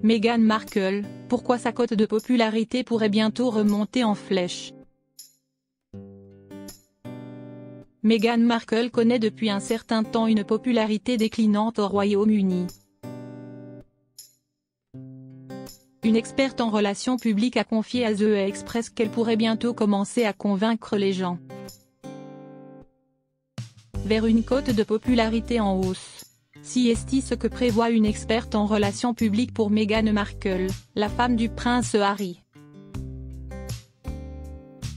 Meghan Markle, pourquoi sa cote de popularité pourrait bientôt remonter en flèche. Meghan Markle connaît depuis un certain temps une popularité déclinante au Royaume-Uni. Une experte en relations publiques a confié à The Express qu'elle pourrait bientôt commencer à convaincre les gens vers une cote de popularité en hausse. Si est ce que prévoit une experte en relations publiques pour Meghan Markle, la femme du prince Harry.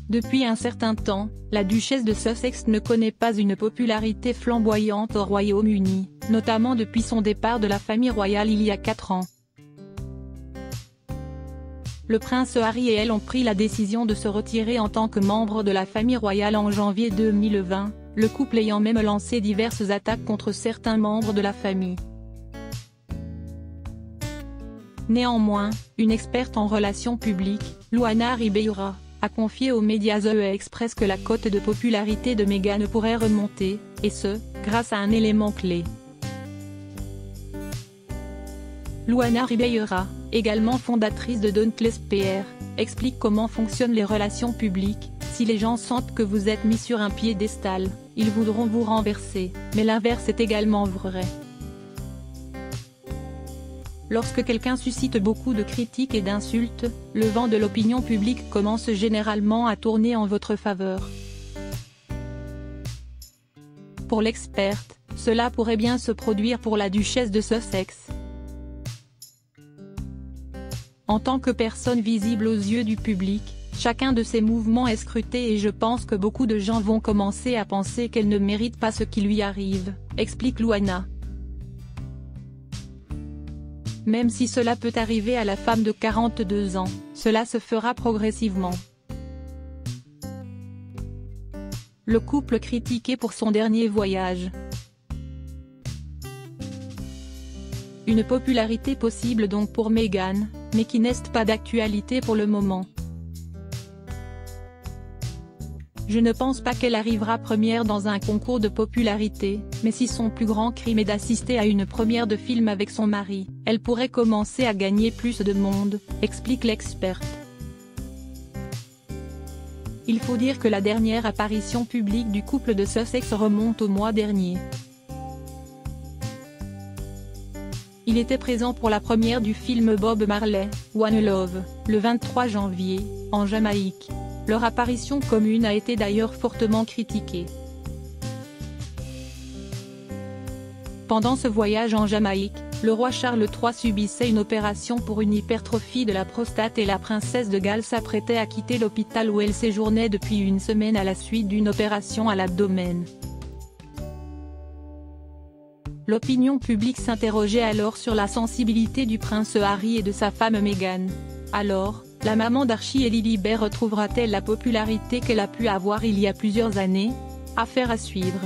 Depuis un certain temps, la duchesse de Sussex ne connaît pas une popularité flamboyante au Royaume-Uni, notamment depuis son départ de la famille royale il y a 4 ans. Le prince Harry et elle ont pris la décision de se retirer en tant que membre de la famille royale en janvier 2020, le couple ayant même lancé diverses attaques contre certains membres de la famille. Néanmoins, une experte en relations publiques, Luana Ribeira, a confié aux médias The Express que la cote de popularité de Meghan pourrait remonter, et ce, grâce à un élément clé. Luana Ribeira, également fondatrice de Dauntless PR, explique comment fonctionnent les relations publiques. Si les gens sentent que vous êtes mis sur un piédestal, ils voudront vous renverser, mais l'inverse est également vrai. Lorsque quelqu'un suscite beaucoup de critiques et d'insultes, le vent de l'opinion publique commence généralement à tourner en votre faveur. Pour l'experte, cela pourrait bien se produire pour la duchesse de Sussex. En tant que personne visible aux yeux du public, chacun de ses mouvements est scruté et je pense que beaucoup de gens vont commencer à penser qu'elle ne mérite pas ce qui lui arrive, explique Luana. Même si cela peut arriver à la femme de 42 ans, cela se fera progressivement. Le couple critiqué pour son dernier voyage. Une popularité possible donc pour Meghan, mais qui n'est pas d'actualité pour le moment. Je ne pense pas qu'elle arrivera première dans un concours de popularité, mais si son plus grand crime est d'assister à une première de film avec son mari, elle pourrait commencer à gagner plus de monde, explique l'experte. Il faut dire que la dernière apparition publique du couple de Sussex remonte au mois dernier. Il était présent pour la première du film Bob Marley, One Love, le 23 janvier, en Jamaïque. Leur apparition commune a été d'ailleurs fortement critiquée. Pendant ce voyage en Jamaïque, le roi Charles III subissait une opération pour une hypertrophie de la prostate et la princesse de Galles s'apprêtait à quitter l'hôpital où elle séjournait depuis une semaine à la suite d'une opération à l'abdomen. L'opinion publique s'interrogeait alors sur la sensibilité du prince Harry et de sa femme Meghan. Alors, la maman d'Archie et Lilibet retrouvera-t-elle la popularité qu'elle a pu avoir il y a plusieurs années? Affaire à suivre.